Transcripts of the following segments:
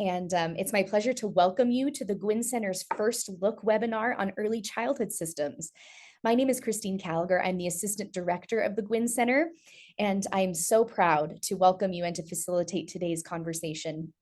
and it's my pleasure to welcome you to the Guinn Center's First Look webinar on early childhood systems. My name is Christine Callagher. I'm the Assistant Director of the Guinn Center, and I'm so proud to welcome you and to facilitate today's conversation.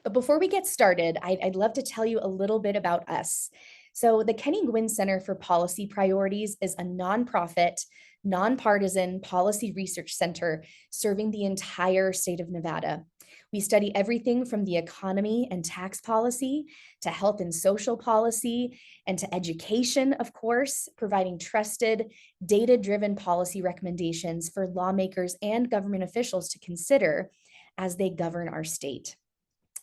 But before we get started, I'd love to tell you a little bit about us. So the Kenny Guinn Center for Policy Priorities is a nonprofit, nonpartisan policy research center serving the entire state of Nevada. We study everything from the economy and tax policy to health and social policy and to education, of course, providing trusted, data-driven policy recommendations for lawmakers and government officials to consider as they govern our state.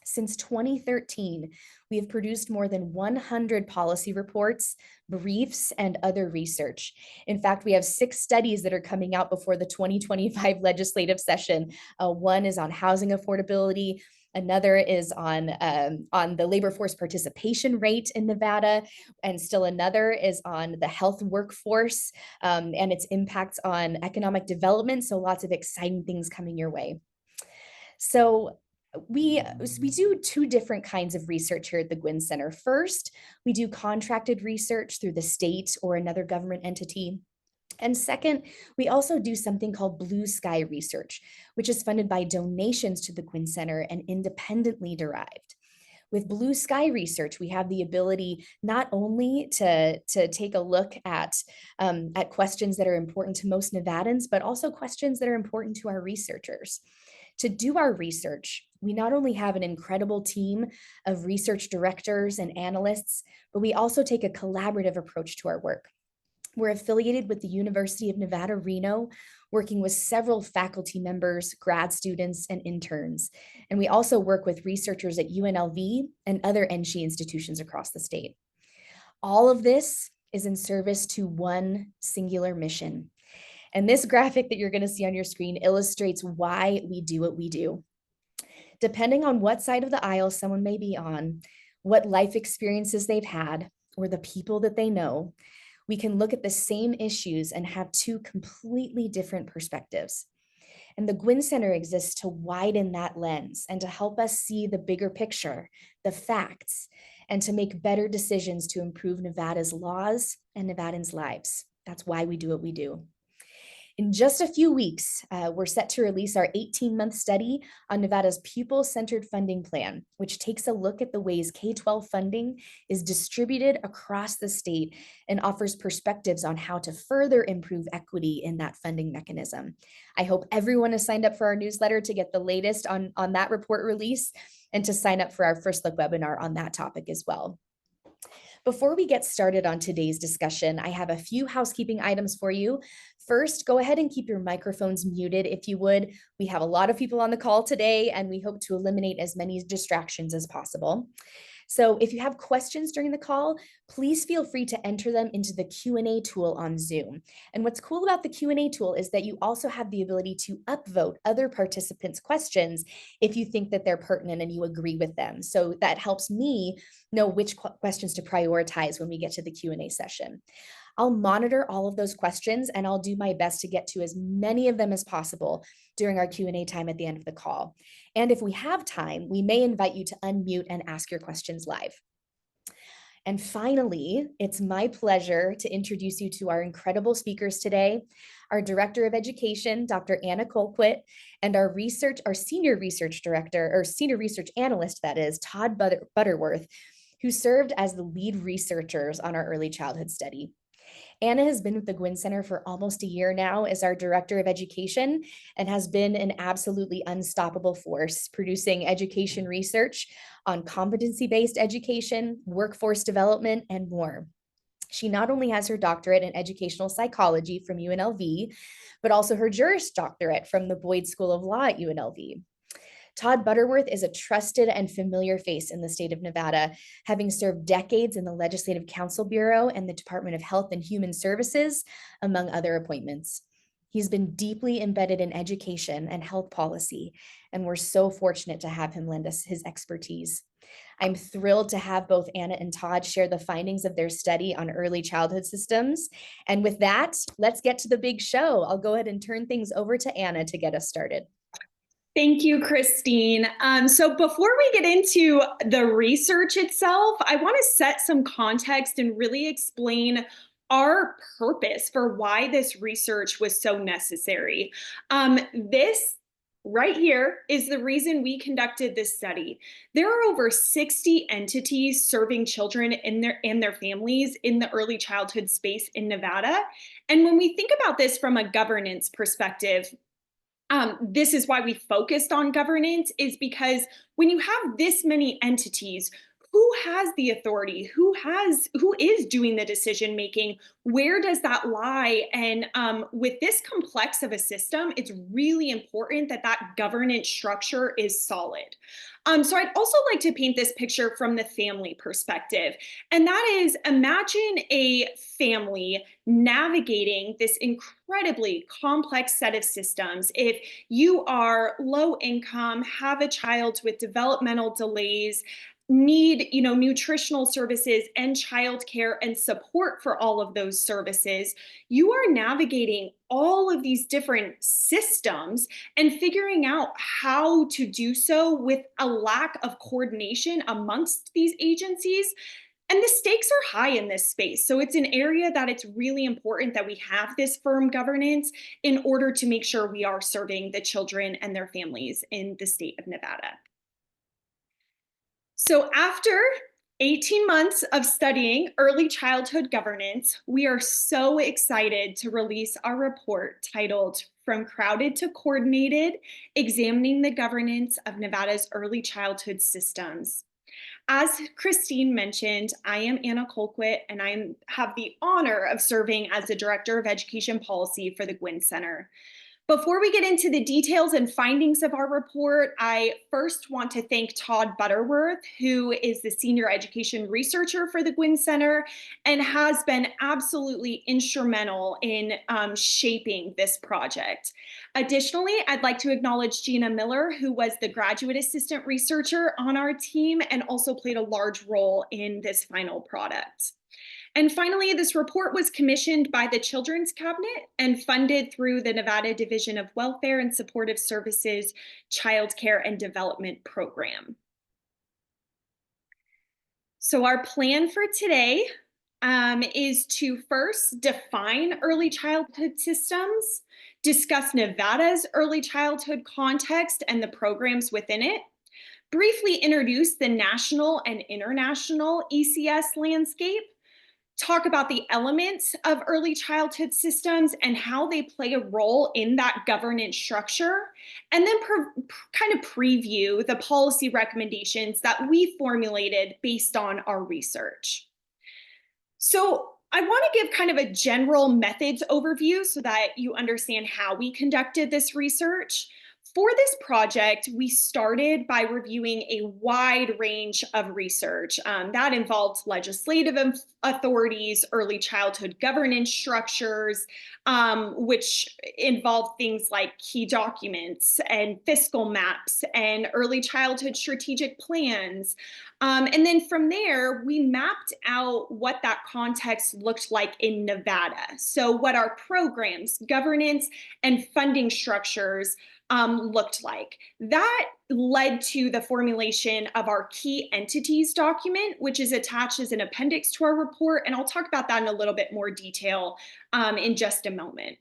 Since 2013, we have produced more than 100 policy reports, briefs, and other research. In fact, we have 6 studies that are coming out before the 2025 legislative session. One is on housing affordability. Another is on the labor force participation rate in Nevada, and still another is on the health workforce and its impacts on economic development. So lots of exciting things coming your way. So we do 2 different kinds of research here at the Guinn Center. First, we do contracted research through the state or another government entity. And second, we also do something called Blue Sky Research, which is funded by donations to the Guinn Center and independently derived. With Blue Sky Research, we have the ability not only to take a look at questions that are important to most Nevadans, but also questions that are important to our researchers. To do our research, we not only have an incredible team of research directors and analysts, but we also take a collaborative approach to our work. We're affiliated with the University of Nevada, Reno, working with several faculty members, grad students, and interns. And we also work with researchers at UNLV and other NSHE institutions across the state. All of this is in service to one singular mission. And this graphic that you're going to see on your screen illustrates why we do what we do. Depending on what side of the aisle someone may be on, what life experiences they've had, or the people that they know, we can look at the same issues and have 2 completely different perspectives. And the Guinn Center exists to widen that lens and to help us see the bigger picture, the facts, and to make better decisions to improve Nevada's laws and Nevadans' lives. That's why we do what we do. In just a few weeks, we're set to release our 18-month study on Nevada's pupil-centered funding plan, which takes a look at the ways K-12 funding is distributed across the state and offers perspectives on how to further improve equity in that funding mechanism. I hope everyone has signed up for our newsletter to get the latest on that report release and to sign up for our First Look webinar on that topic as well. Before we get started on today's discussion, I have a few housekeeping items for you. First, go ahead and keep your microphones muted if you would. We have a lot of people on the call today, and we hope to eliminate as many distractions as possible. So if you have questions during the call, please feel free to enter them into the Q&A tool on Zoom. And what's cool about the Q&A tool is that you also have the ability to upvote other participants' questions if you think that they're pertinent and you agree with them. So that helps me know which questions to prioritize when we get to the Q&A session. I'll monitor all of those questions and I'll do my best to get to as many of them as possible during our Q&A time at the end of the call. And if we have time, we may invite you to unmute and ask your questions live. And finally, it's my pleasure to introduce you to our incredible speakers today, our Director of Education, Dr. Anna Colquitt, and our Senior Research Director, or Senior Research Analyst, that is, Todd Butterworth, who served as the lead researchers on our early childhood study. Anna has been with the Guinn Center for almost a year now as our Director of Education and has been an absolutely unstoppable force, producing education research on competency-based education, workforce development, and more. She not only has her doctorate in educational psychology from UNLV, but also her Juris Doctorate from the Boyd School of Law at UNLV. Todd Butterworth is a trusted and familiar face in the state of Nevada, having served decades in the Legislative Council Bureau and the Department of Health and Human Services, among other appointments. He's been deeply embedded in education and health policy, and we're so fortunate to have him lend us his expertise. I'm thrilled to have both Anna and Todd share the findings of their study on early childhood systems. And with that, let's get to the big show. I'll go ahead and turn things over to Anna to get us started. Thank you, Christine. So before we get into the research itself, I want to set some context and really explain our purpose for why this research was so necessary. This right here is the reason we conducted this study. There are over 60 entities serving children and their families in the early childhood space in Nevada. And when we think about this from a governance perspective, this is why we focused on governance, is because when you have this many entities, who has the authority, who is doing the decision making, where does that lie? And with this complex of a system, it's really important that that governance structure is solid. So I'd also like to paint this picture from the family perspective, and that is, imagine a family navigating this incredibly complex set of systems. If you are low income, have a child with developmental delays, need nutritional services and childcare and support for all of those services, you are navigating all of these different systems and figuring out how to do so with a lack of coordination amongst these agencies. And the stakes are high in this space. So it's an area that it's really important that we have this firm governance in order to make sure we are serving the children and their families in the state of Nevada. So after 18 months of studying early childhood governance, we are so excited to release our report titled From Crowded to Coordinated, Examining the Governance of Nevada's Early Childhood Systems. As Christine mentioned, I am Anna Colquitt, and I have the honor of serving as the Director of Education Policy for the Guinn Center. Before we get into the details and findings of our report, I first want to thank Todd Butterworth, who is the Senior Education Researcher for the Guinn Center and has been absolutely instrumental in shaping this project. Additionally, I'd like to acknowledge Gina Miller, who was the Graduate Assistant Researcher on our team and also played a large role in this final product. And finally, this report was commissioned by the Children's Cabinet and funded through the Nevada Division of Welfare and Supportive Services Childcare and Development Program. So our plan for today is to first define early childhood systems, discuss Nevada's early childhood context and the programs within it, briefly introduce the national and international ECS landscape, talk about the elements of early childhood systems and how they play a role in that governance structure, and then kind of preview the policy recommendations that we formulated based on our research. So I want to give kind of a general methods overview so that you understand how we conducted this research. For this project, we started by reviewing a wide range of research that involved legislative authorities, early childhood governance structures, which involved things like key documents and fiscal maps and early childhood strategic plans. And then from there, we mapped out what that context looked like in Nevada. So what our programs, governance, and funding structures looked like. That led to the formulation of our key entities document, which is attached as an appendix to our report. And I'll talk about that in a little bit more detail in just a moment.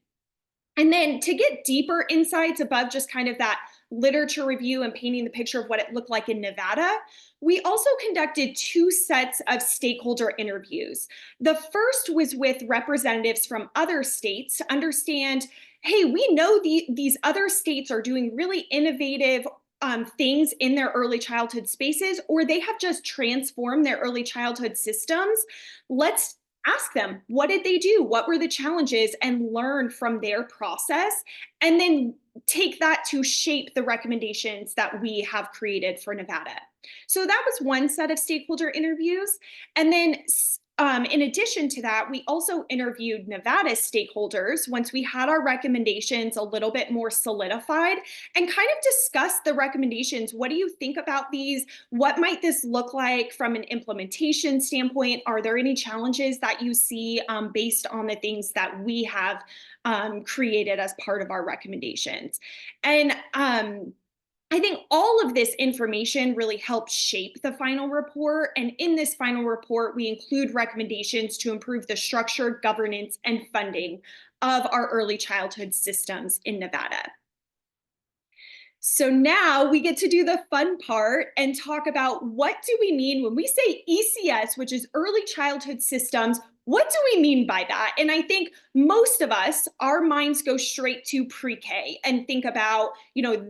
And then to get deeper insights above just kind of that literature review and painting the picture of what it looked like in Nevada, we also conducted two sets of stakeholder interviews. The first was with representatives from other states to understand, hey, we know these other states are doing really innovative things in their early childhood spaces, or they have just transformed their early childhood systems. Let's ask them, what did they do? What were the challenges? And learn from their process, and then take that to shape the recommendations that we have created for Nevada. So that was one set of stakeholder interviews. And then in addition to that, we also interviewed Nevada stakeholders once we had our recommendations a little bit more solidified, and kind of discussed the recommendations. What do you think about these? What might this look like from an implementation standpoint? Are there any challenges that you see based on the things that we have created as part of our recommendations? And I think all of this information really helps shape the final report. And in this final report, we include recommendations to improve the structure, governance, and funding of our early childhood systems in Nevada. So now we get to do the fun part and talk about what do we mean when we say ECS, which is early childhood systems. What do we mean by that? And I think most of us, our minds go straight to pre-K and think about,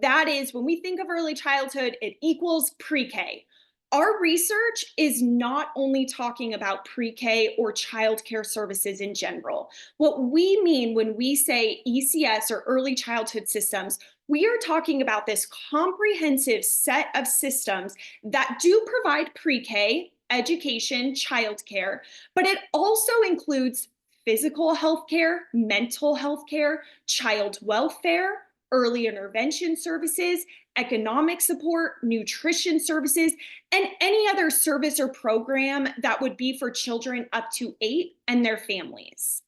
that is when we think of early childhood, it equals pre-K. Our research is not only talking about pre-K or childcare services in general. What we mean when we say ECS or early childhood systems, we are talking about this comprehensive set of systems that do provide pre-K, education, childcare, but it also includes physical health care, mental health care, child welfare, early intervention services, economic support, nutrition services, and any other service or program that would be for children up to 8 and their families.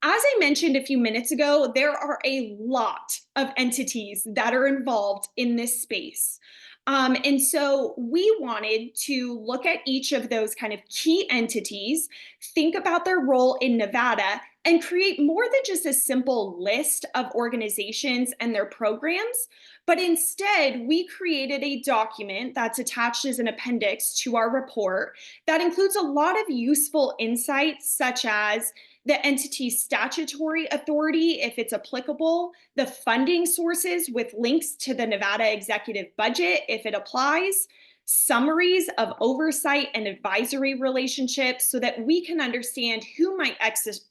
As I mentioned a few minutes ago, there are a lot of entities that are involved in this space. And so we wanted to look at each of those kind of key entities, think about their role in Nevada, and create more than just a simple list of organizations and their programs. But instead, we created a document that's attached as an appendix to our report that includes a lot of useful insights, such as the entity's statutory authority, if it's applicable, the funding sources with links to the Nevada executive budget, if it applies, summaries of oversight and advisory relationships so that we can understand who might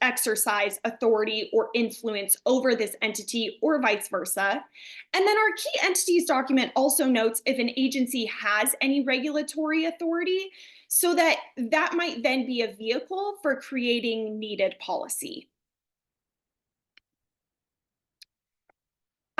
exercise authority or influence over this entity or vice versa. And then our key entities document also notes if an agency has any regulatory authority, so that might then be a vehicle for creating needed policy.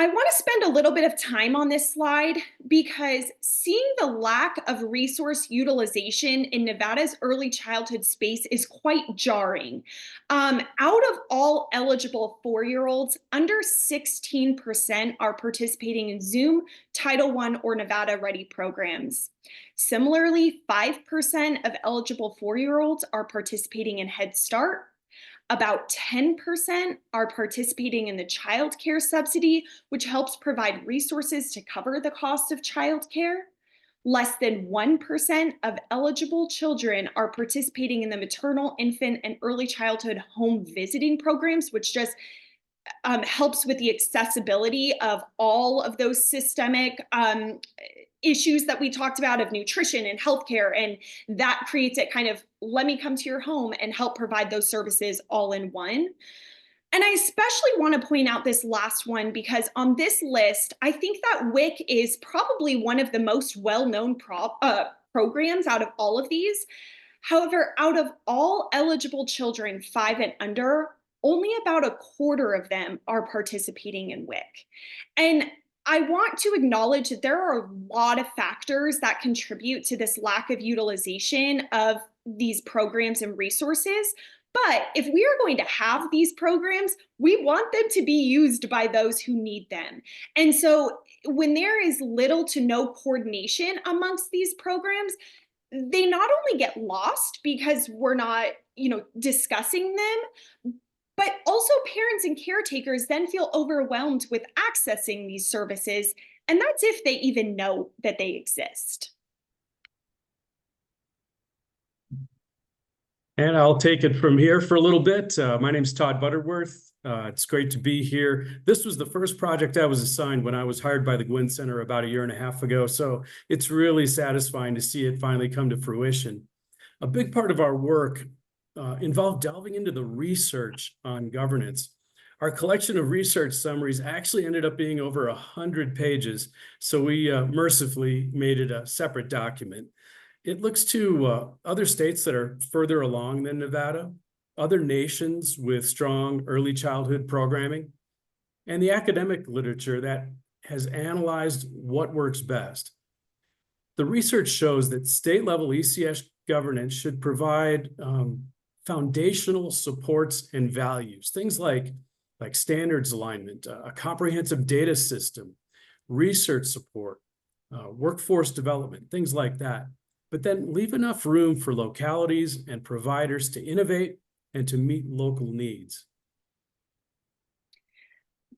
I want to spend a little bit of time on this slide because seeing the lack of resource utilization in Nevada's early childhood space is quite jarring. Out of all eligible 4-year-olds, under 16% are participating in Zoom, Title I, or Nevada Ready programs. Similarly, 5% of eligible 4-year-olds are participating in Head Start. About 10% are participating in the child care subsidy, which helps provide resources to cover the cost of child care. Less than 1% of eligible children are participating in the maternal, infant, and early childhood home visiting programs, which just helps with the accessibility of all of those systemic issues that we talked about of nutrition and healthcare. And that creates it kind of, let me come to your home and help provide those services all in one. And I especially want to point out this last one because on this list, I think that WIC is probably one of the most well-known programs out of all of these. However, out of all eligible children 5 and under, only about a quarter of them are participating in WIC. And I want to acknowledge that there are a lot of factors that contribute to this lack of utilization of these programs and resources. But if we are going to have these programs, we want them to be used by those who need them. And so when there is little to no coordination amongst these programs, they not only get lost because we're not, discussing them, but also parents and caretakers then feel overwhelmed with accessing these services, and that's if they even know that they exist. And I'll take it from here for a little bit. My name is Todd Butterworth. It's great to be here. This was the first project I was assigned when I was hired by the Guinn Center about 1.5 years ago. So it's really satisfying to see it finally come to fruition. A big part of our work involved delving into the research on governance. Our collection of research summaries actually ended up being over 100 pages. So we mercifully made it a separate document. It looks to other states that are further along than Nevada, other nations with strong early childhood programming, and the academic literature that has analyzed what works best. The research shows that state-level ECS governance should provide foundational supports and values, things like standards alignment, a comprehensive data system, research support, workforce development, things like that. But then leave enough room for localities and providers to innovate and to meet local needs.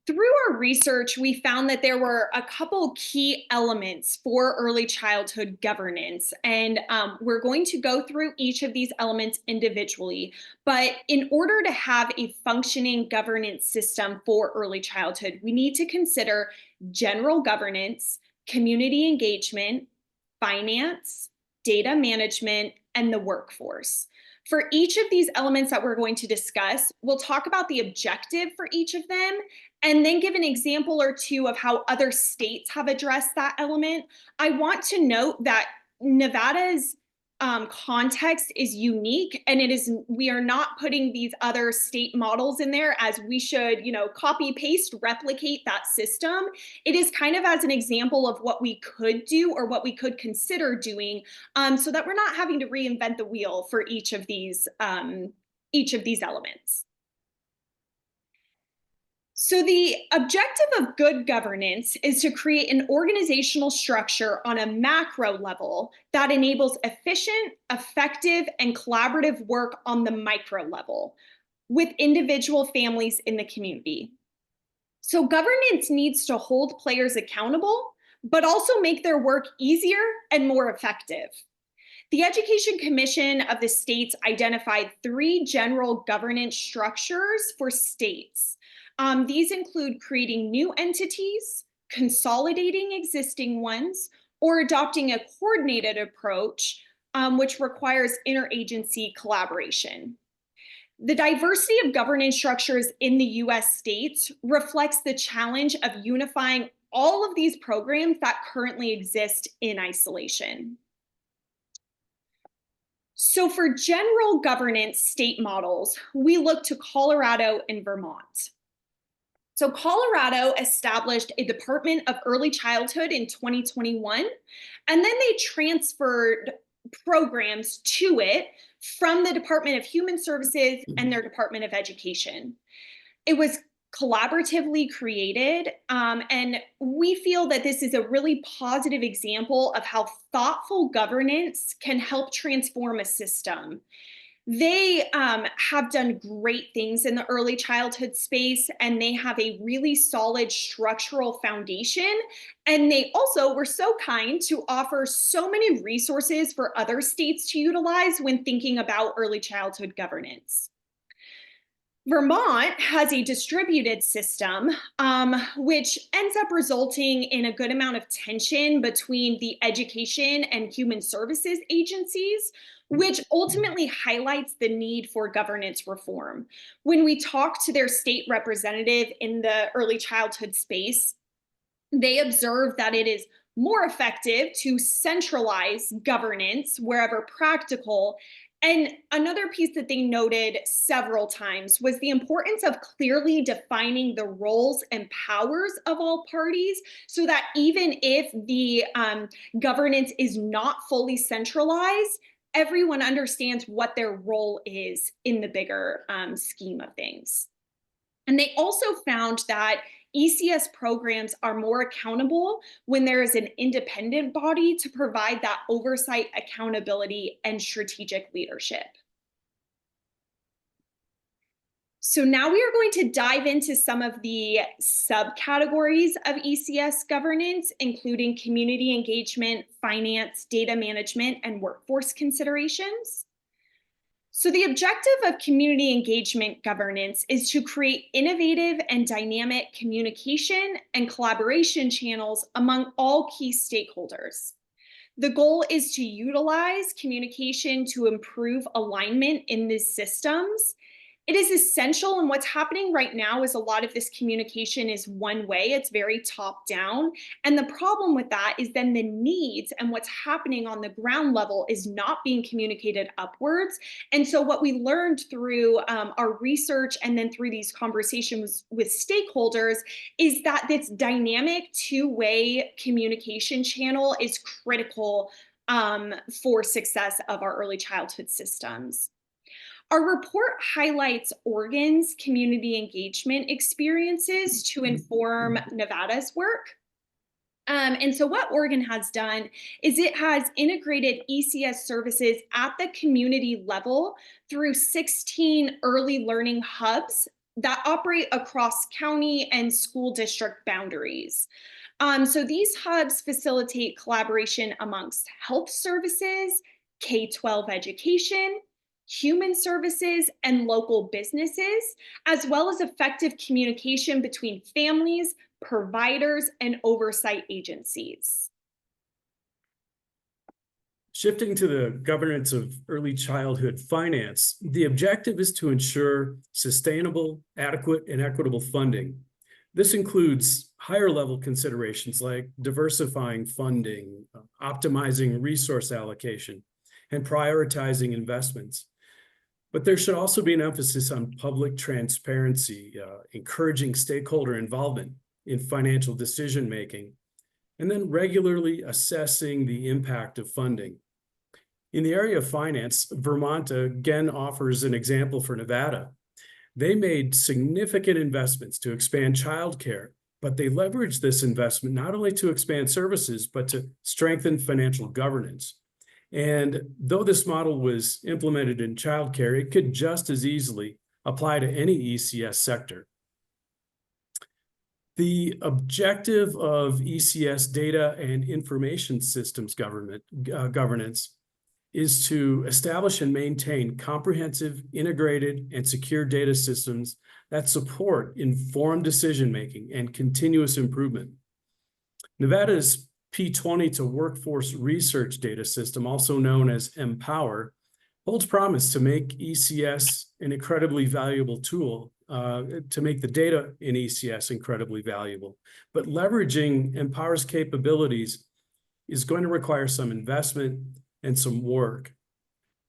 Through our research, we found that there were a couple key elements for early childhood governance, and we're going to go through each of these elements individually. But in order to have a functioning governance system for early childhood, we need to consider general governance, community engagement, finance, data management, and the workforce. For each of these elements that we're going to discuss, we'll talk about the objective for each of them and then give an example or two of how other states have addressed that element. I want to note that Nevada's context is unique, and we are not putting these other state models in there as we should, copy paste, replicate that system. It is kind of as an example of what we could do or what we could consider doing, so that we're not having to reinvent the wheel for each of these elements. So the objective of good governance is to create an organizational structure on a macro level that enables efficient, effective, and collaborative work on the micro level with individual families in the community. So governance needs to hold players accountable, but also make their work easier and more effective. The Education Commission of the states identified 3 general governance structures for states. These include creating new entities, consolidating existing ones, or adopting a coordinated approach, which requires interagency collaboration. The diversity of governance structures in the US states reflects the challenge of unifying all of these programs that currently exist in isolation. So for general governance state models, we look to Colorado and Vermont. So Colorado established a Department of Early Childhood in 2021, and then they transferred programs to it from the Department of Human Services and their Department of Education. It was collaboratively created, and we feel that this is a really positive example of how thoughtful governance can help transform a system. They have done great things in the early childhood space, and they have a really solid structural foundation. And they also were so kind to offer so many resources for other states to utilize when thinking about early childhood governance. Vermont has a distributed system, which ends up resulting in a good amount of tension between the education and human services agencies, which ultimately highlights the need for governance reform. When we talk to their state representative in the early childhood space, they observe that it is more effective to centralize governance wherever practical. And another piece that they noted several times was the importance of clearly defining the roles and powers of all parties so that even if the governance is not fully centralized, everyone understands what their role is in the bigger scheme of things. And they also found that ECS programs are more accountable when there is an independent body to provide that oversight, accountability, and strategic leadership. So now we are going to dive into some of the subcategories of ECS governance, including community engagement, finance, data management, and workforce considerations. So the objective of community engagement governance is to create innovative and dynamic communication and collaboration channels among all key stakeholders. The goal is to utilize communication to improve alignment in these systems. It is essential, and what's happening right now is a lot of this communication is one way, it's very top down. And the problem with that is then the needs and what's happening on the ground level is not being communicated upwards. And so what we learned through our research and then through these conversations with stakeholders is that this dynamic two-way communication channel is critical for success of our early childhood systems. Our report highlights Oregon's community engagement experiences to inform Nevada's work. And so what Oregon has done is it has integrated ECS services at the community level through 16 early learning hubs that operate across county and school district boundaries. So these hubs facilitate collaboration amongst health services, K-12 education, human services, and local businesses, as well as effective communication between families, providers, and oversight agencies. Shifting to the governance of early childhood finance, the objective is to ensure sustainable, adequate, and equitable funding. This includes higher level considerations like diversifying funding, optimizing resource allocation, and prioritizing investments. But there should also be an emphasis on public transparency, encouraging stakeholder involvement in financial decision-making, and then regularly assessing the impact of funding. In the area of finance, Vermont again offers an example for Nevada. They made significant investments to expand childcare, but they leveraged this investment not only to expand services, but to strengthen financial governance. And though this model was implemented in childcare, it could just as easily apply to any ECS sector. The objective of ECS data and information systems governance is to establish and maintain comprehensive, integrated, and secure data systems that support informed decision-making and continuous improvement. Nevada's P20 to Workforce Research Data System, also known as Empower, holds promise to make ECS an incredibly valuable tool, to make the data in ECS incredibly valuable. But leveraging Empower's capabilities is going to require some investment and some work.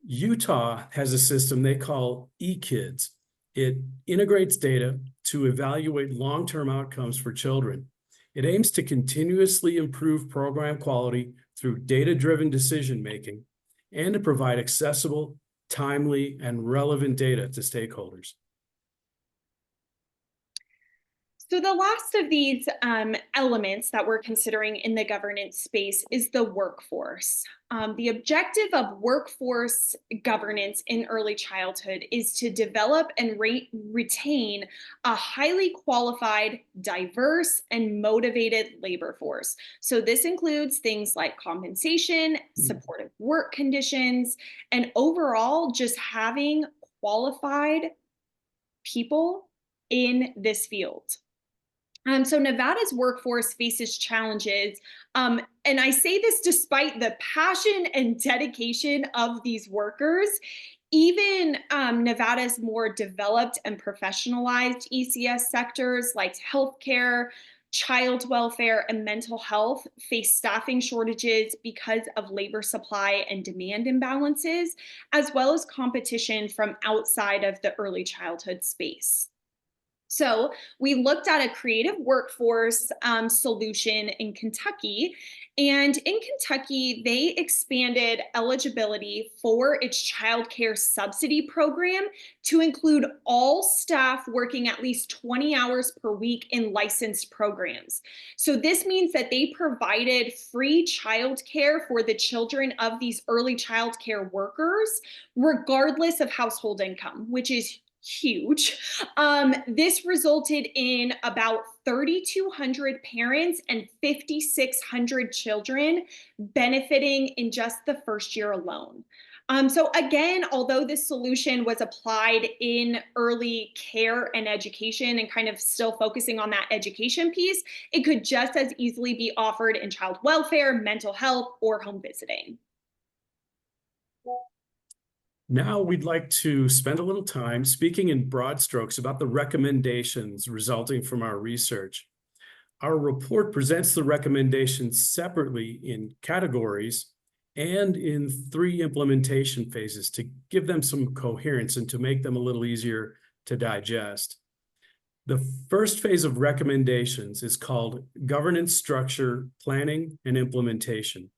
Utah has a system they call eKids. It integrates data to evaluate long-term outcomes for children. It aims to continuously improve program quality through data-driven decision-making and to provide accessible, timely, and relevant data to stakeholders. So the last of these elements that we're considering in the governance space is the workforce. The objective of workforce governance in early childhood is to develop and retain a highly qualified, diverse, and motivated labor force. So this includes things like compensation, supportive work conditions, and overall just having qualified people in this field. So Nevada's workforce faces challenges, and I say this despite the passion and dedication of these workers. Even Nevada's more developed and professionalized ECS sectors like healthcare, child welfare, and mental health face staffing shortages because of labor supply and demand imbalances, as well as competition from outside of the early childhood space. So we looked at a creative workforce solution in Kentucky. And in Kentucky, they expanded eligibility for its child care subsidy program to include all staff working at least 20 hours per week in licensed programs. So this means that they provided free child care for the children of these early child care workers, regardless of household income, which is huge. This resulted in about 3,200 parents and 5,600 children benefiting in just the first year alone. So again, although this solution was applied in early care and education and kind of still focusing on that education piece, it could just as easily be offered in child welfare, mental health, or home visiting. Now we'd like to spend a little time speaking in broad strokes about the recommendations resulting from our research. Our report presents the recommendations separately in categories and in 3 implementation phases to give them some coherence and to make them a little easier to digest. The first phase of recommendations is called governance structure, planning, and implementation.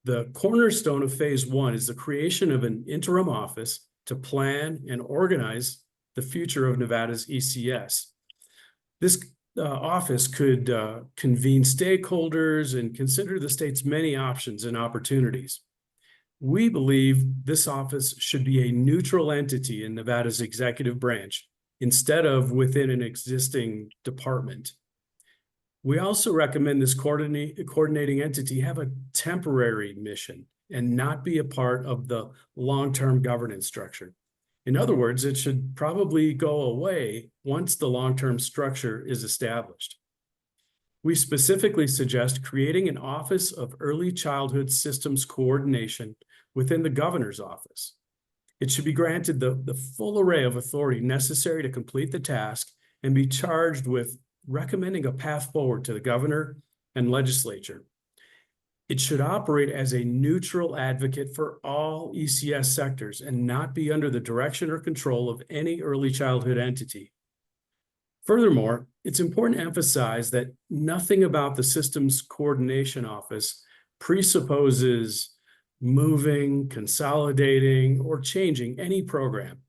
The cornerstone of phase 1 is the creation of an interim office to plan and organize the future of Nevada's ECS. This office could convene stakeholders and consider the state's many options and opportunities. We believe this office should be a neutral entity in Nevada's executive branch instead of within an existing department. We also recommend this coordinating entity have a temporary mission and not be a part of the long-term governance structure. In other words, it should probably go away once the long-term structure is established. We specifically suggest creating an Office of Early Childhood Systems Coordination within the governor's office. It should be granted the full array of authority necessary to complete the task and be charged with recommending a path forward to the governor and legislature. It should operate as a neutral advocate for all ECS sectors and not be under the direction or control of any early childhood entity. Furthermore, it's important to emphasize that nothing about the Systems Coordination Office presupposes moving, consolidating, or changing any program.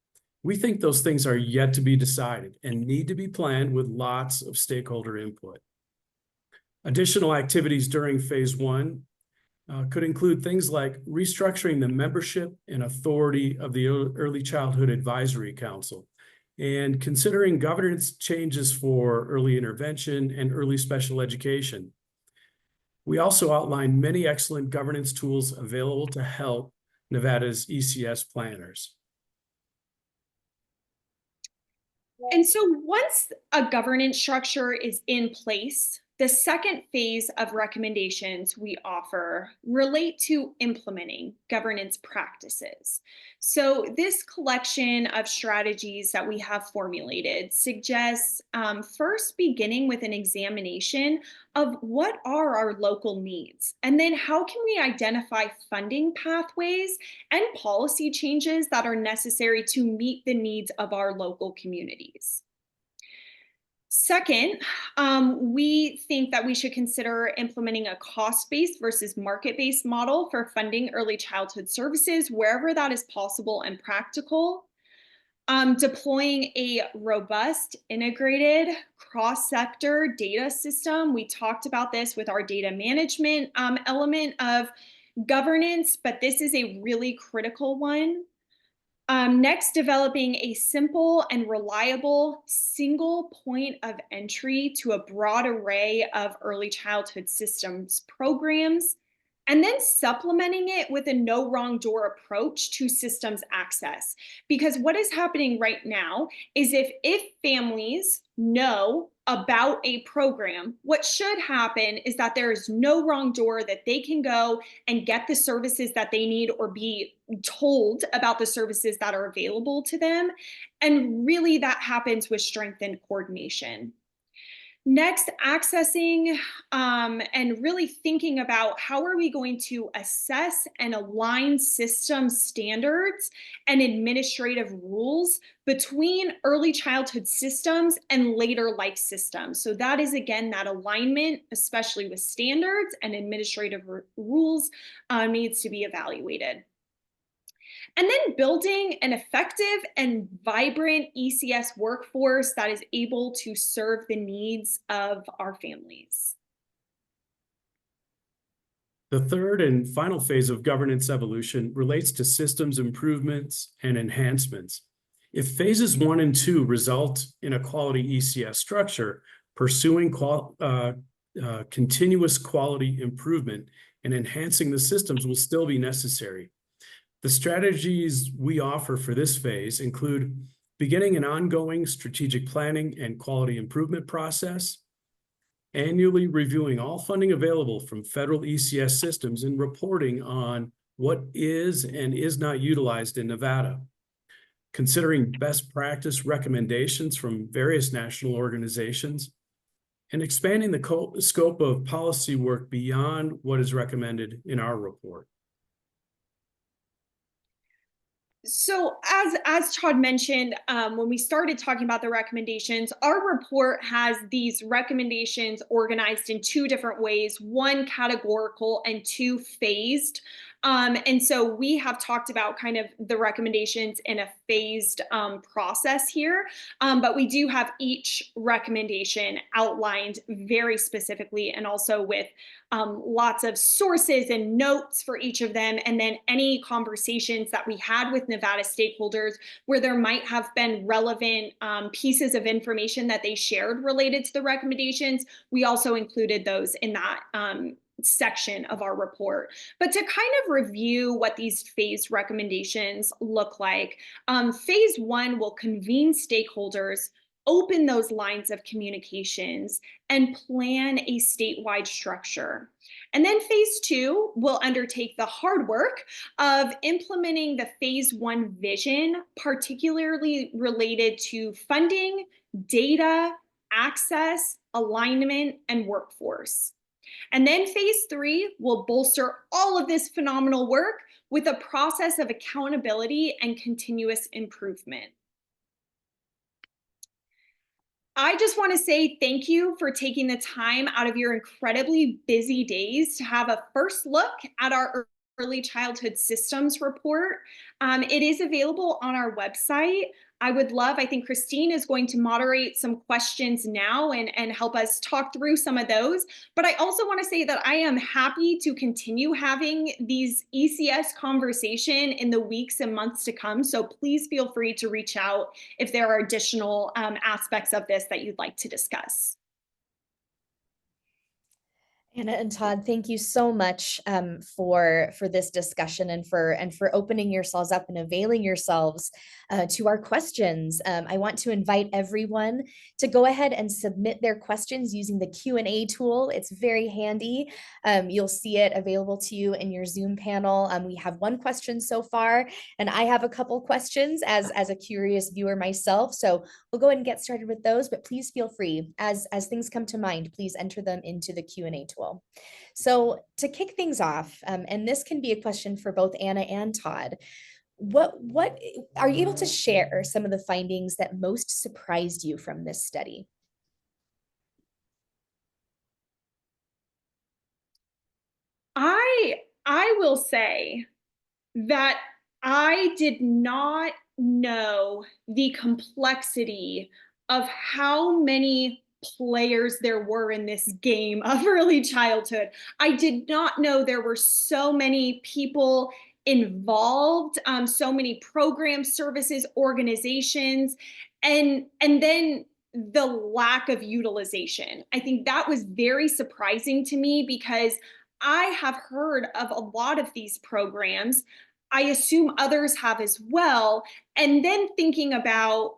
We think those things are yet to be decided and need to be planned with lots of stakeholder input. Additional activities during phase one could include things like restructuring the membership and authority of the Early Childhood Advisory Council and considering governance changes for early intervention and early special education. We also outlined many excellent governance tools available to help Nevada's ECS planners. And so once a governance structure is in place, the second phase of recommendations we offer relate to implementing governance practices. So this collection of strategies that we have formulated suggests first beginning with an examination of what are our local needs, and then how can we identify funding pathways and policy changes that are necessary to meet the needs of our local communities. Second, we think that we should consider implementing a cost-based versus market-based model for funding early childhood services wherever that is possible and practical. Deploying a robust, integrated, cross-sector data system. We talked about this with our data management element of governance, but this is a really critical one. Next, developing a simple and reliable single point of entry to a broad array of early childhood systems programs, and then supplementing it with a no wrong door approach to systems access. Because what is happening right now is if families know about a program, what should happen is that there is no wrong door, that they can go and get the services that they need or be told about the services that are available to them. And really that happens with strengthened coordination. Next, accessing and really thinking about how are we going to assess and align system standards and administrative rules between early childhood systems and later life systems. So that is, again, that alignment, especially with standards and administrative rules, needs to be evaluated. And then building an effective and vibrant ECS workforce that is able to serve the needs of our families. The third and final phase of governance evolution relates to systems improvements and enhancements. If phases 1 and 2 result in a quality ECS structure, pursuing continuous quality improvement and enhancing the systems will still be necessary. The strategies we offer for this phase include beginning an ongoing strategic planning and quality improvement process, annually reviewing all funding available from federal ECS systems and reporting on what is and is not utilized in Nevada, considering best practice recommendations from various national organizations, and expanding the scope of policy work beyond what is recommended in our report. So as Todd mentioned, when we started talking about the recommendations, our report has these recommendations organized in two different ways, one categorical and two phased. And so we have talked about kind of the recommendations in a phased process here, but we do have each recommendation outlined very specifically and also with lots of sources and notes for each of them. And then any conversations that we had with Nevada stakeholders where there might have been relevant pieces of information that they shared related to the recommendations, we also included those in that section of our report. But to kind of review what these phased recommendations look like, phase one will convene stakeholders, open those lines of communications, and plan a statewide structure. And then phase two will undertake the hard work of implementing the phase one vision, particularly related to funding, data, access, alignment, and workforce. And then phase three will bolster all of this phenomenal work with a process of accountability and continuous improvement. I just want to say thank you for taking the time out of your incredibly busy days to have a first look at our early childhood systems report. It is available on our website. I think Christine is going to moderate some questions now and help us talk through some of those. But I also want to say that I am happy to continue having these ECS conversation in the weeks and months to come. So please feel free to reach out if there are additional aspects of this that you'd like to discuss. Anna and Todd, thank you so much for this discussion and for opening yourselves up and availing yourselves to our questions. I want to invite everyone to go ahead and submit their questions using the Q&A tool. It's very handy. You'll see it available to you in your Zoom panel. We have one question so far, and I have a couple questions as a curious viewer myself. So we'll go ahead and get started with those, but please feel free as things come to mind, please enter them into the Q&A tool. So to kick things off, and this can be a question for both Anna and Todd, what are you able to share some of the findings that most surprised you from this study? I will say that I did not know the complexity of how many players there were in this game of early childhood. I did not know there were so many people involved, so many programs, services, organizations, and then the lack of utilization. I think that was very surprising to me because I have heard of a lot of these programs. I assume others have as well. And then thinking about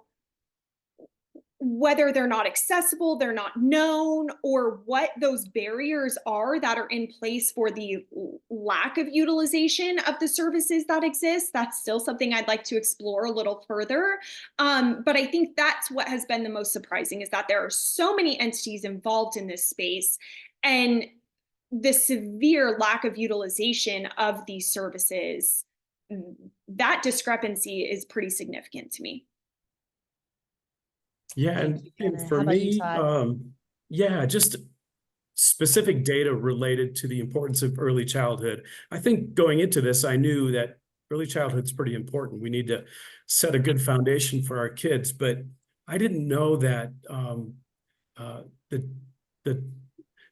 whether they're not accessible, they're not known, or what those barriers are that are in place for the lack of utilization of the services that exist. That's still something I'd like to explore a little further. But I think that's what has been the most surprising, is that there are so many entities involved in this space, and the severe lack of utilization of these services. That discrepancy is pretty significant to me. Yeah, and for me, yeah, just specific data related to the importance of early childhood. I think going into this, I knew that early childhood is pretty important. We need to set a good foundation for our kids, but I didn't know that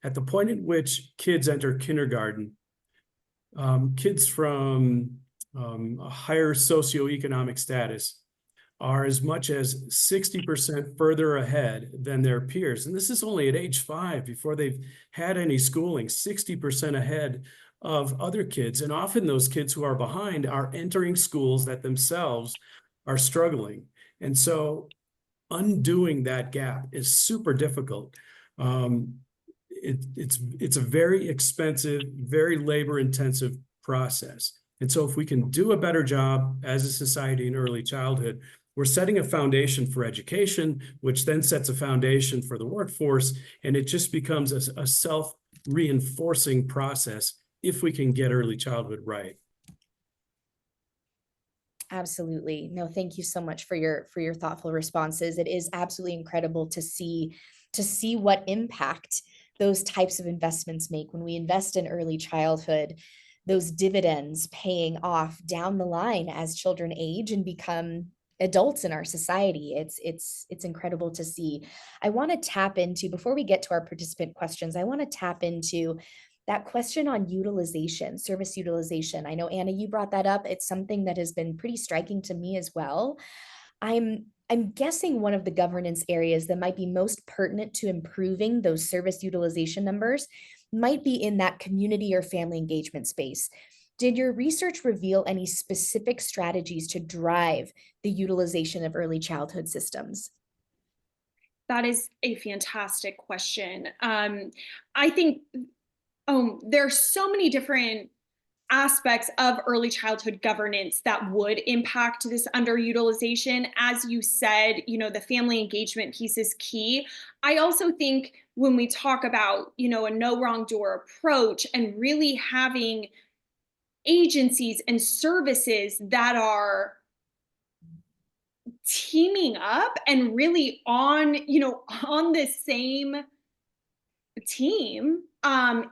at the point at which kids enter kindergarten, kids from a higher socioeconomic status are as much as 60% further ahead than their peers. And this is only at age 5, before they've had any schooling, 60% ahead of other kids. And often those kids who are behind are entering schools that themselves are struggling. And so undoing that gap is super difficult. It's a very expensive, very labor-intensive process. And so if we can do a better job as a society in early childhood, we're setting a foundation for education, which then sets a foundation for the workforce, and it just becomes a self-reinforcing process if we can get early childhood right. Absolutely. No, thank you so much for your thoughtful responses. It is absolutely incredible to see what impact those types of investments make when we invest in early childhood. those dividends paying off down the line as children age and become adults in our society. It's incredible to see. I want to tap into, before we get to our participant questions, I want to tap into that question on utilization, service utilization. I know, Anna, you brought that up. It's something that has been pretty striking to me as well. I'm guessing one of the governance areas that might be most pertinent to improving those service utilization numbers might be in that community or family engagement space. Did your research reveal any specific strategies to drive the utilization of early childhood systems? That is a fantastic question. I think there are so many different aspects of early childhood governance that would impact this underutilization. As you said, the family engagement piece is key. I also think when we talk about, a no wrong door approach and really having agencies and services that are teaming up and really on the same team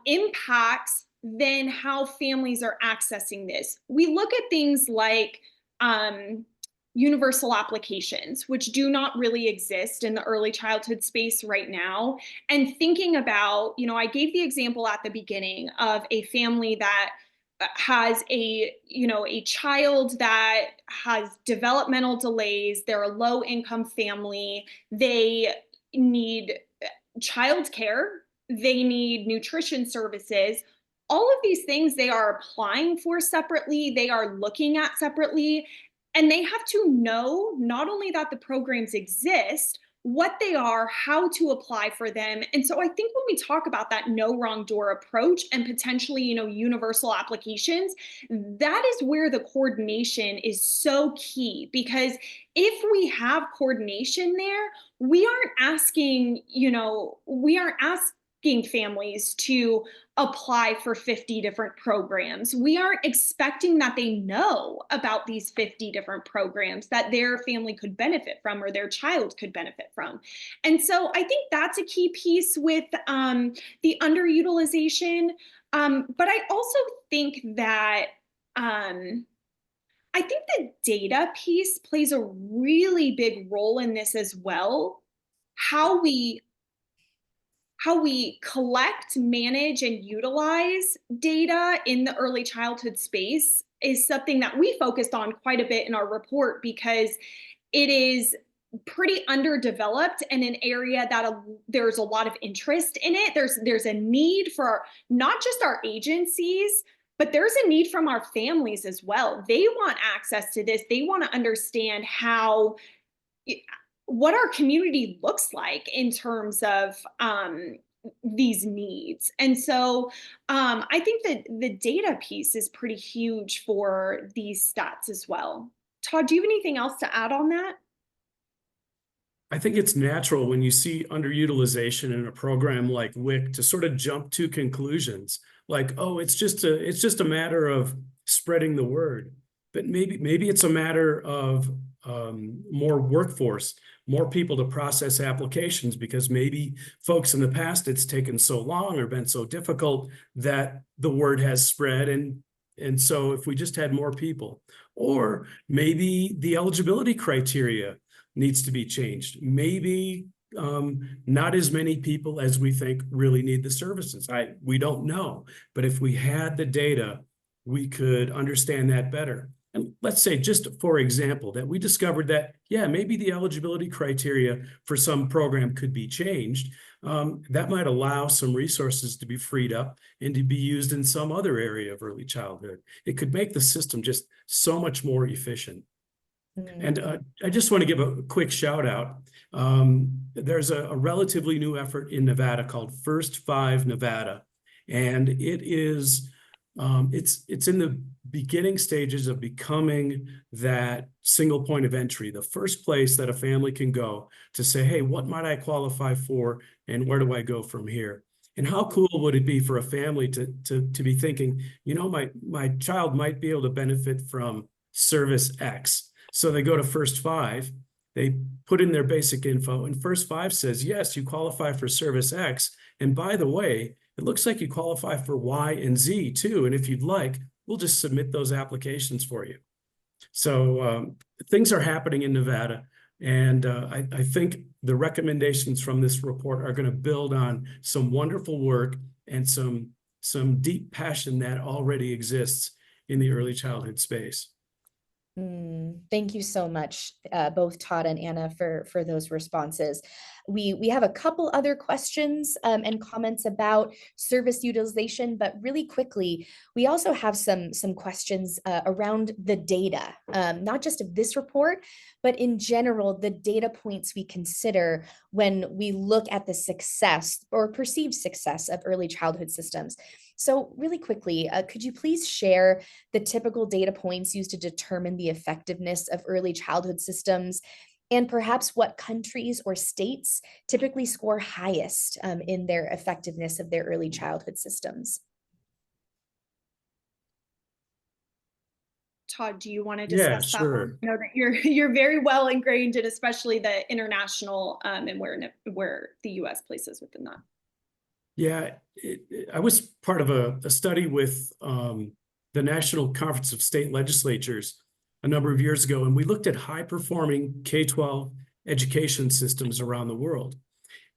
impacts then how families are accessing this. We look at things like universal applications, which do not really exist in the early childhood space right now. And thinking about, I gave the example at the beginning of a family that has a child that has developmental delays. They're a low income family. They need childcare, they need nutrition services. All of these things they are applying for separately, they are looking at separately, and they have to know not only that the programs exist, what they are, how to apply for them. And so I think when we talk about that no wrong door approach and potentially, universal applications, that is where the coordination is so key, because if we have coordination there, we aren't asking families to apply for 50 different programs. We aren't expecting that they know about these 50 different programs that their family could benefit from or their child could benefit from. And so I think that's a key piece with the underutilization. But I also think that I think the data piece plays a really big role in this as well. How we collect, manage, and utilize data in the early childhood space is something that we focused on quite a bit in our report, because it is pretty underdeveloped and an area that there's a lot of interest in it. There's a need for not just our agencies, but there's a need from our families as well. They want access to this. They want to understand what our community looks like in terms of these needs. And so I think that the data piece is pretty huge for these stats as well. Todd, do you have anything else to add on that? I think it's natural when you see underutilization in a program like WIC to sort of jump to conclusions like, oh, it's just a matter of spreading the word. But maybe it's a matter of more workforce, more people to process applications, because maybe folks in the past, it's taken so long or been so difficult that the word has spread. And so if we just had more people, or maybe the eligibility criteria needs to be changed. Maybe not as many people as we think really need the services. We don't know, but if we had the data, we could understand that better. And let's say, just for example, that we discovered that, yeah, maybe the eligibility criteria for some program could be changed. That might allow some resources to be freed up and to be used in some other area of early childhood. It could make the system just so much more efficient. And I just want to give a quick shout out. There's a relatively new effort in Nevada called First Five Nevada, and it is it's in the beginning stages of becoming that single point of entry, the first place that a family can go to say, hey, what might I qualify for, and where do I go from here? And how cool would it be for a family to be thinking, my child might be able to benefit from service X. So they go to First Five, they put in their basic info, and First Five says, yes, you qualify for service X. And by the way, it looks like you qualify for Y and Z too. And if you'd like, we'll just submit those applications for you. So things are happening in Nevada. And I think the recommendations from this report are going to build on some wonderful work and some deep passion that already exists in the early childhood space. Thank you so much, both Todd and Anna, for those responses. We have a couple other questions and comments about service utilization, but really quickly, we also have some questions around the data, not just of this report, but in general, the data points we consider when we look at the success or perceived success of early childhood systems. So really quickly, could you please share the typical data points used to determine the effectiveness of early childhood systems, and perhaps what countries or states typically score highest in their effectiveness of their early childhood systems? Todd, do you want to Yeah, discuss that sure. one? I know that you're very well ingrained in, especially the international and where the U.S. places within that. Yeah, I was part of a study with the National Conference of State Legislatures a number of years ago, and we looked at high-performing K-12 education systems around the world.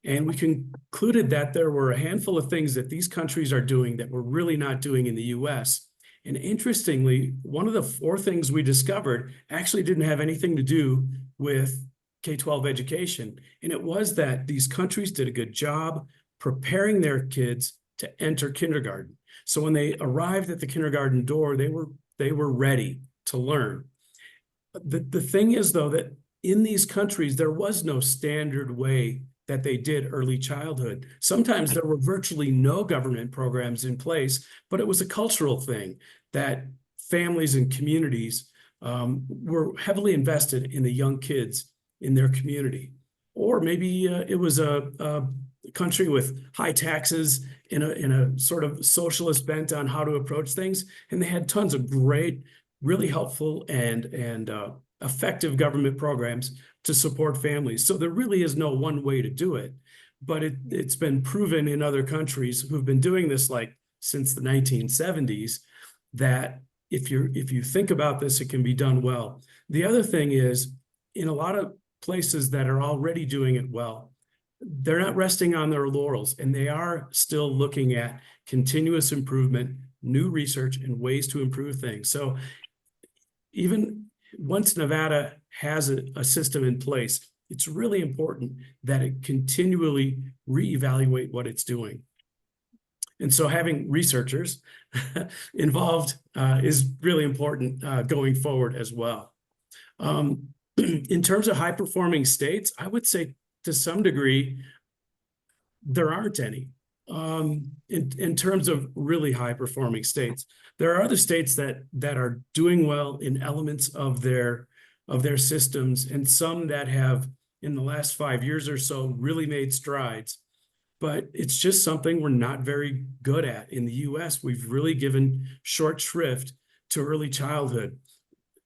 And we concluded that there were a handful of things that these countries are doing that we're really not doing in the US. And interestingly, one of the 4 things we discovered actually didn't have anything to do with K-12 education. And it was that these countries did a good job preparing their kids to enter kindergarten. So when they arrived at the kindergarten door, they were ready to learn. The thing is, though, that in these countries, there was no standard way that they did early childhood. Sometimes there were virtually no government programs in place, but it was a cultural thing that families and communities were heavily invested in the young kids in their community. Or maybe it was a country with high taxes in a sort of socialist bent on how to approach things, and they had tons of great, really helpful and effective government programs to support families. So there really is no one way to do it, but it's been proven in other countries who've been doing this like since the 1970s that if you think about this, it can be done well. The other thing is, in a lot of places that are already doing it well, they're not resting on their laurels, and they are still looking at continuous improvement, new research, and ways to improve things. So even once Nevada has a system in place, it's really important that it continually reevaluate what it's doing. And so having researchers involved is really important going forward as well. In terms of high-performing states, I would say to some degree, there aren't any. In terms of really high-performing states, there are other states that are doing well in elements of their systems, and some that have, in the last 5 years or so, really made strides. But it's just something we're not very good at in the U.S. We've really given short shrift to early childhood.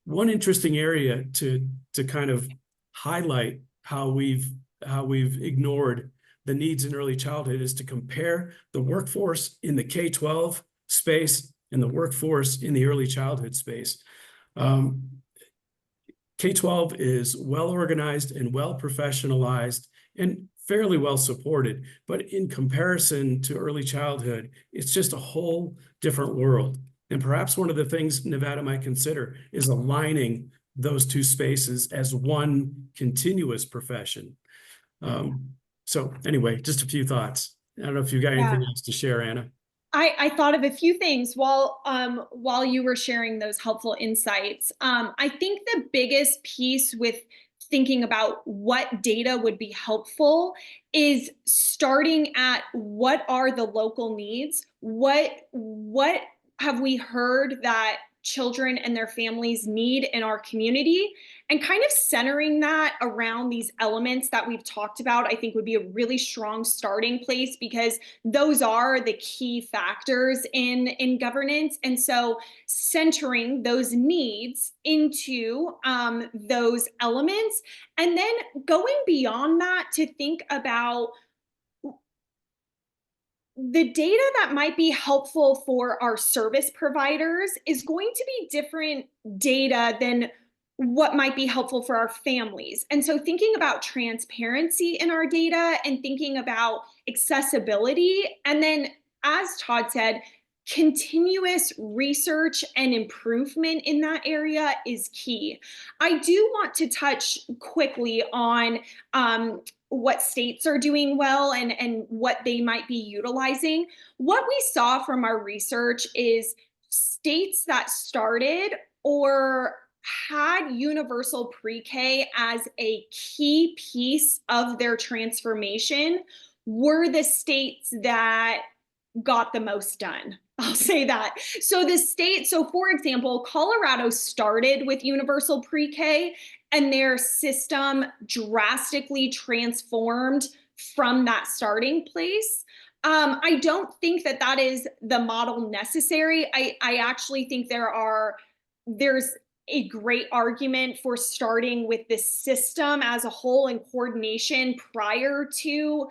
One interesting area to kind of highlight how we've ignored the needs in early childhood is to compare the workforce in the K-12 space and the workforce in the early childhood space. K-12 is well organized and well professionalized and fairly well supported, but in comparison to early childhood, it's just a whole different world. And perhaps one of the things Nevada might consider is aligning those two spaces as one continuous profession. So anyway, just a few thoughts. I don't know if you've got anything else to share, Anna. I thought of a few things while you were sharing those helpful insights. I think the biggest piece with thinking about what data would be helpful is starting at what are the local needs? What have we heard that children and their families need in our community, and kind of centering that around these elements that we've talked about, I think would be a really strong starting place, because those are the key factors in governance. And so centering those needs into those elements, and then going beyond that to think about the data that might be helpful for our service providers is going to be different data than what might be helpful for our families. And so, thinking about transparency in our data and thinking about accessibility, and then, as Todd said, continuous research and improvement in that area is key. I do want to touch quickly on what states are doing well and what they might be utilizing. What we saw from our research is states that started or had universal pre-K as a key piece of their transformation were the states that got the most done. I'll say that. So for example, Colorado started with universal pre-K and their system drastically transformed from that starting place. I don't think that that is the model necessary. I actually think there's a great argument for starting with the system as a whole and coordination prior to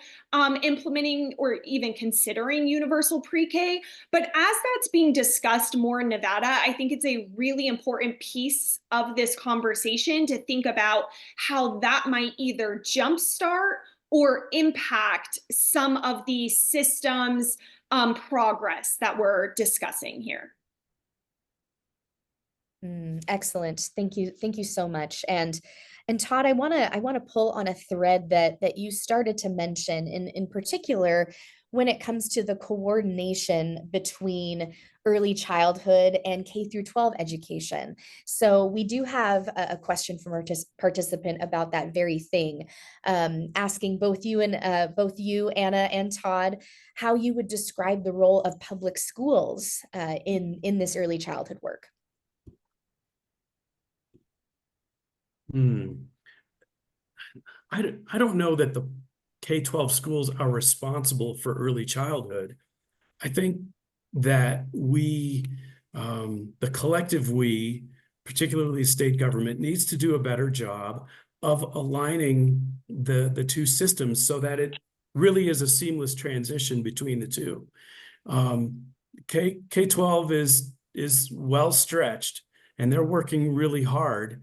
implementing or even considering universal pre-K. But as that's being discussed more in Nevada, I think it's a really important piece of this conversation to think about how that might either jumpstart or impact some of the systems progress that we're discussing here. Excellent. Thank you. Thank you so much. And Todd, I want to pull on a thread that you started to mention in particular when it comes to the coordination between early childhood and K through 12 education. So we do have a question from our participant about that very thing, asking both you, Anna and Todd, how you would describe the role of public schools in this early childhood work. I don't know that the K-12 schools are responsible for early childhood. I think that we, the collective we, particularly state government, needs to do a better job of aligning the two systems so that it really is a seamless transition between the two. K-12 is well stretched and they're working really hard.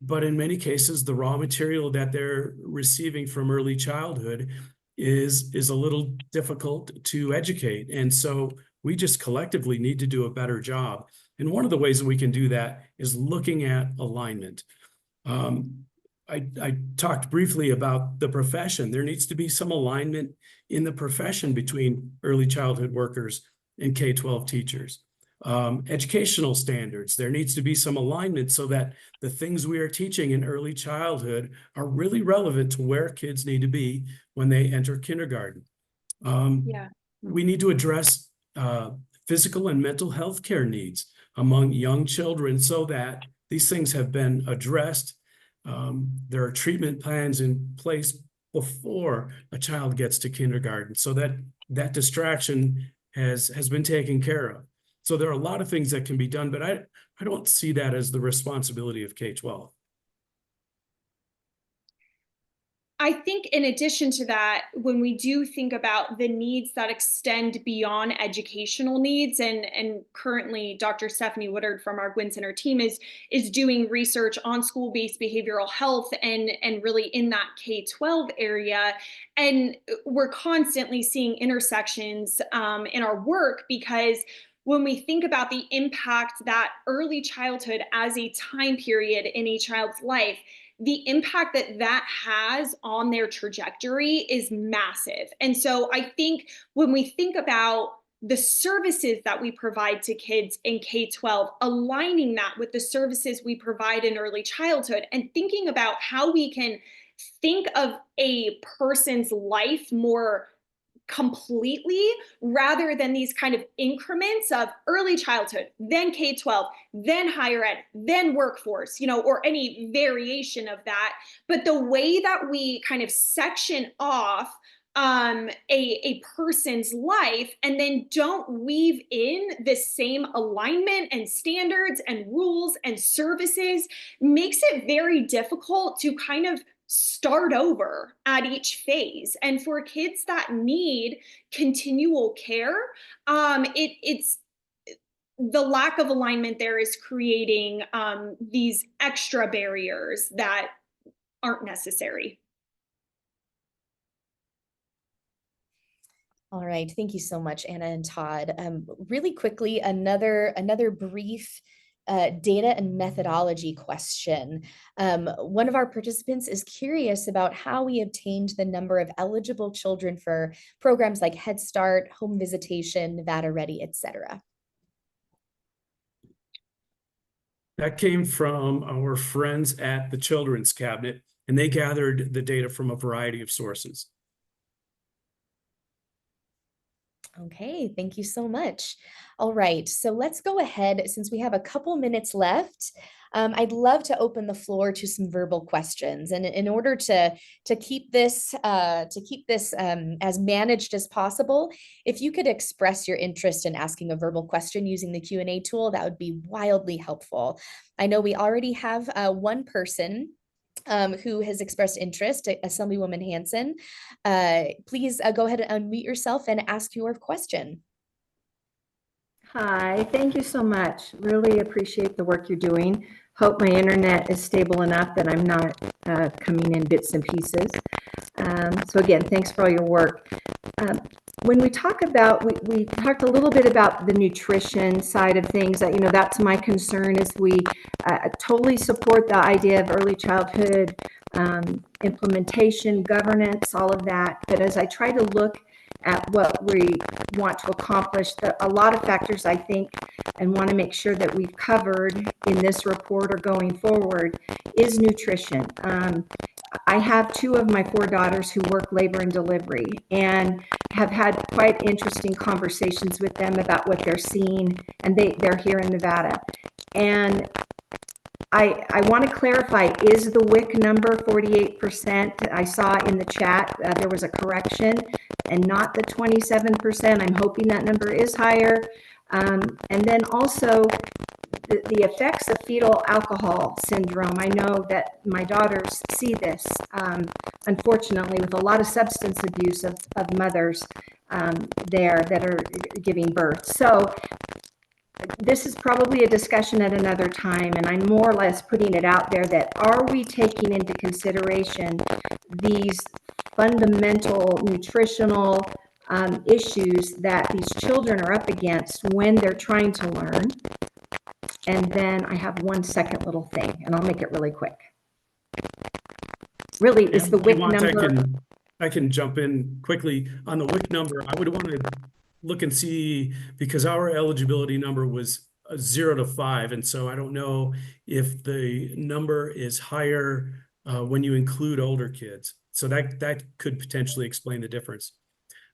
But in many cases, the raw material that they're receiving from early childhood is a little difficult to educate. And so we just collectively need to do a better job. And one of the ways that we can do that is looking at alignment. I talked briefly about the profession. There needs to be some alignment in the profession between early childhood workers and K-12 teachers. Educational standards. There needs to be some alignment so that the things we are teaching in early childhood are really relevant to where kids need to be when they enter kindergarten. We need to address physical and mental health care needs among young children so that these things have been addressed. There are treatment plans in place before a child gets to kindergarten so that that distraction has been taken care of. So there are a lot of things that can be done, but I don't see that as the responsibility of K-12. I think in addition to that, when we do think about the needs that extend beyond educational needs, and currently Dr. Stephanie Woodard from our Guinn Center team is doing research on school-based behavioral health and really in that K-12 area. And we're constantly seeing intersections in our work because when we think about the impact that early childhood as a time period in a child's life, the impact that that has on their trajectory is massive. And so I think when we think about the services that we provide to kids in K-12, aligning that with the services we provide in early childhood and thinking about how we can think of a person's life more completely rather than these kind of increments of early childhood, then K-12, then higher ed, then workforce, or any variation of that. But the way that we kind of section off a person's life and then don't weave in the same alignment and standards and rules and services makes it very difficult to kind of start over at each phase. And for kids that need continual care, it's the lack of alignment there is creating these extra barriers that aren't necessary. All right, thank you so much, Anna and Todd. Really quickly, another brief data and methodology question. One of our participants is curious about how we obtained the number of eligible children for programs like Head Start, home visitation, Nevada Ready, etc. That came from our friends at the Children's Cabinet, and they gathered the data from a variety of sources. Okay, thank you so much. All right, so let's go ahead, since we have a couple minutes left. I'd love to open the floor to some verbal questions, and in order to keep this as managed as possible, if you could express your interest in asking a verbal question using the Q&A tool, that would be wildly helpful. I know we already have one person who has expressed interest, Assemblywoman Hanson. Please go ahead and unmute yourself and ask your question. Hi, thank you so much. Really appreciate the work you're doing. Hope my internet is stable enough that I'm not coming in bits and pieces. So again, thanks for all your work. When we talk about, we talked a little bit about the nutrition side of things. You know, that's my concern. Is we totally support the idea of early childhood implementation, governance, all of that. But as I try to look at what we want to accomplish, a lot of factors I think and want to make sure that we've covered in this report or going forward is nutrition. I have 2 of my 4 daughters who work labor and delivery, and have had quite interesting conversations with them about what they're seeing, and they're here in Nevada. And I want to clarify, is the WIC number 48%? I saw in the chat there was a correction and not the 27%. I'm hoping that number is higher. And then also the effects of fetal alcohol syndrome. I know that my daughters see this, unfortunately, with a lot of substance abuse of mothers there that are giving birth. So this is probably a discussion at another time, and I'm more or less putting it out there that are we taking into consideration these fundamental nutritional issues that these children are up against when they're trying to learn? And then I have one second little thing, and I'll make it really quick. Really, is the WIC number... I can jump in quickly on the WIC number. I would want to look and see, because our eligibility number was 0 to 5. And so I don't know if the number is higher when you include older kids. So that could potentially explain the difference.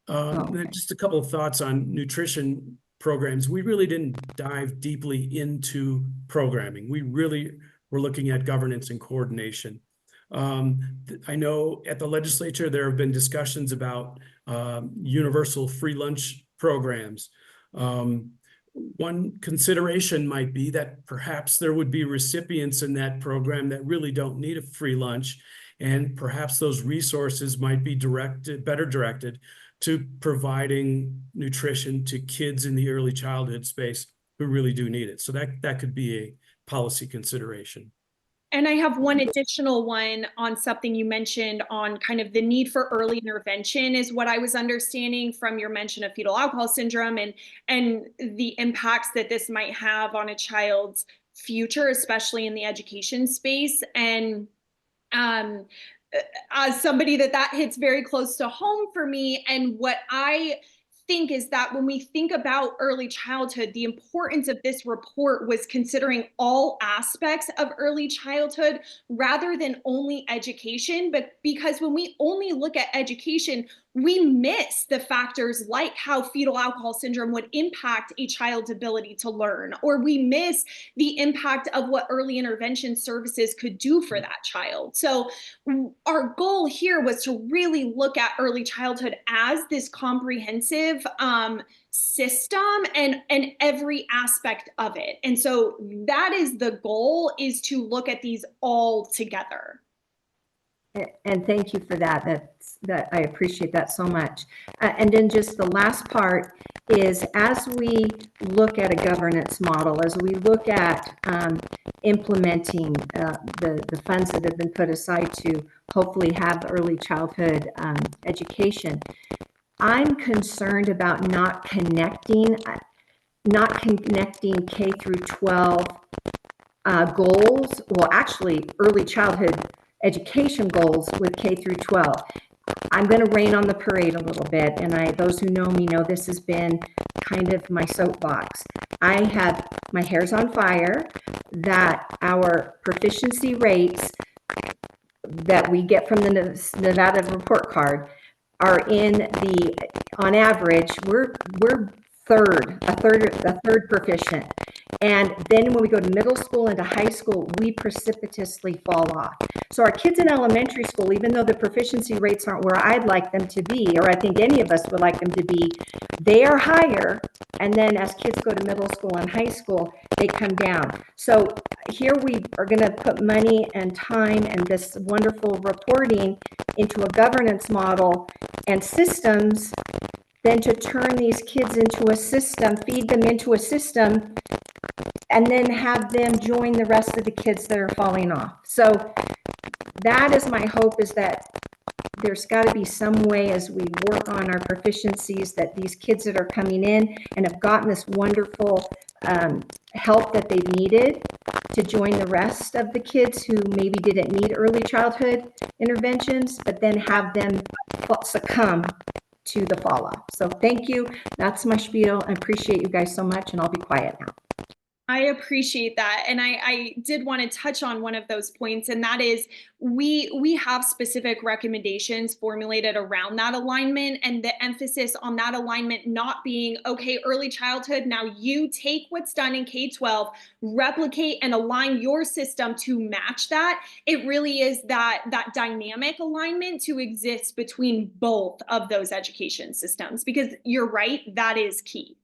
Okay. Just a couple of thoughts on nutrition programs. We really didn't dive deeply into programming. We really were looking at governance and coordination. I know at the legislature, there have been discussions about universal free lunch programs. One consideration might be that perhaps there would be recipients in that program that really don't need a free lunch, and perhaps those resources might be better directed to providing nutrition to kids in the early childhood space who really do need it. So that could be a policy consideration. And I have one additional one on something you mentioned on kind of the need for early intervention, is what I was understanding from your mention of fetal alcohol syndrome and the impacts that this might have on a child's future, especially in the education space. And as somebody that hits very close to home for me, and what I think is that when we think about early childhood, the importance of this report was considering all aspects of early childhood rather than only education. But because when we only look at education, we miss the factors like how fetal alcohol syndrome would impact a child's ability to learn, or we miss the impact of what early intervention services could do for that child. So our goal here was to really look at early childhood as this comprehensive system and every aspect of it. And so that is the goal, is to look at these all together. And thank you for that. I appreciate that so much. And then just the last part is, as we look at a governance model, as we look at implementing the funds that have been put aside to hopefully have early childhood education, I'm concerned about not connecting K through 12 goals. Well, actually, early childhood education goals with K through 12. I'm going to rain on the parade a little bit, and those who know me know this has been kind of my soapbox. My hair's on fire that our proficiency rates that we get from the Nevada report card are on average, we're a third proficient. And then when we go to middle school and to high school, we precipitously fall off. So our kids in elementary school, even though the proficiency rates aren't where I'd like them to be, or I think any of us would like them to be, they are higher. And then as kids go to middle school and high school, they come down. So here we are going to put money and time and this wonderful reporting into a governance model and systems, then to turn these kids into a system, feed them into a system, and then have them join the rest of the kids that are falling off. So that is my hope, is that there's got to be some way, as we work on our proficiencies, that these kids that are coming in and have gotten this wonderful help that they've needed to join the rest of the kids who maybe didn't need early childhood interventions, but then have them succumb to the fall off. So thank you. That's my spiel. I appreciate you guys so much, and I'll be quiet now. I appreciate that. And I did want to touch on one of those points, and that is we have specific recommendations formulated around that alignment, and the emphasis on that alignment not being, okay, early childhood, now you take what's done in K-12, replicate and align your system to match that. It really is that dynamic alignment to exist between both of those education systems, because you're right, that is key.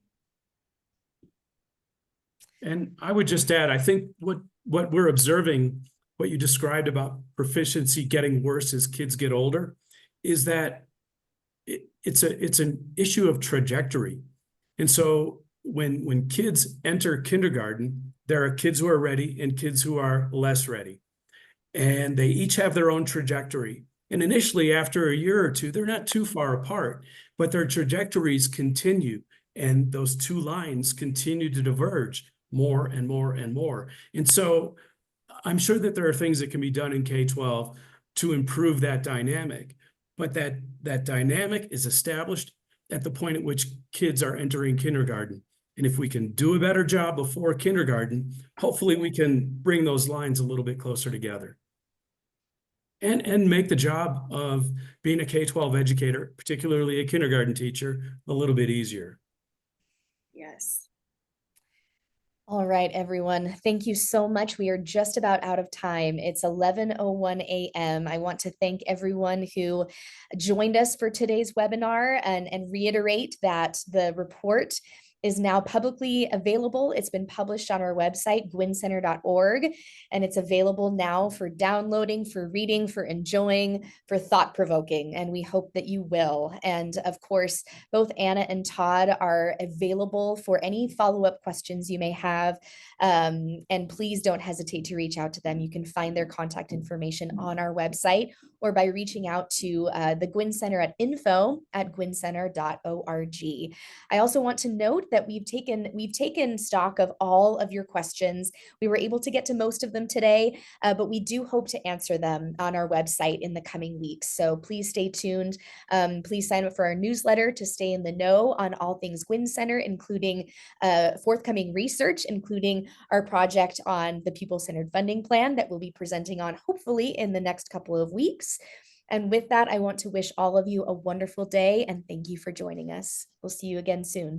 And I would just add, I think what we're observing, what you described about proficiency getting worse as kids get older, is that it's an issue of trajectory. And so when kids enter kindergarten, there are kids who are ready and kids who are less ready. And they each have their own trajectory. And initially, after a year or two, they're not too far apart, but their trajectories continue. And those two lines continue to diverge more and more and more. And so I'm sure that there are things that can be done in K-12 to improve that dynamic, but that dynamic is established at the point at which kids are entering kindergarten. And if we can do a better job before kindergarten, hopefully we can bring those lines a little bit closer together. And make the job of being a K-12 educator, particularly a kindergarten teacher, a little bit easier. Yes. All right, everyone. Thank you so much. We are just about out of time. It's 11:01 a.m. I want to thank everyone who joined us for today's webinar and reiterate that the report is now publicly available. It's been published on our website, guinncenter.org, and it's available now for downloading, for reading, for enjoying, for thought-provoking, and we hope that you will. And of course, both Anna and Todd are available for any follow-up questions you may have, and please don't hesitate to reach out to them. You can find their contact information on our website or by reaching out to the Guinn Center at info@guinncenter.org. I also want to note that we've taken stock of all of your questions. We were able to get to most of them today, but we do hope to answer them on our website in the coming weeks. So please stay tuned. Please sign up for our newsletter to stay in the know on all things Guinn Center, including forthcoming research, including our project on the pupil-centered funding plan that we'll be presenting on hopefully in the next couple of weeks. And with that, I want to wish all of you a wonderful day and thank you for joining us. We'll see you again soon.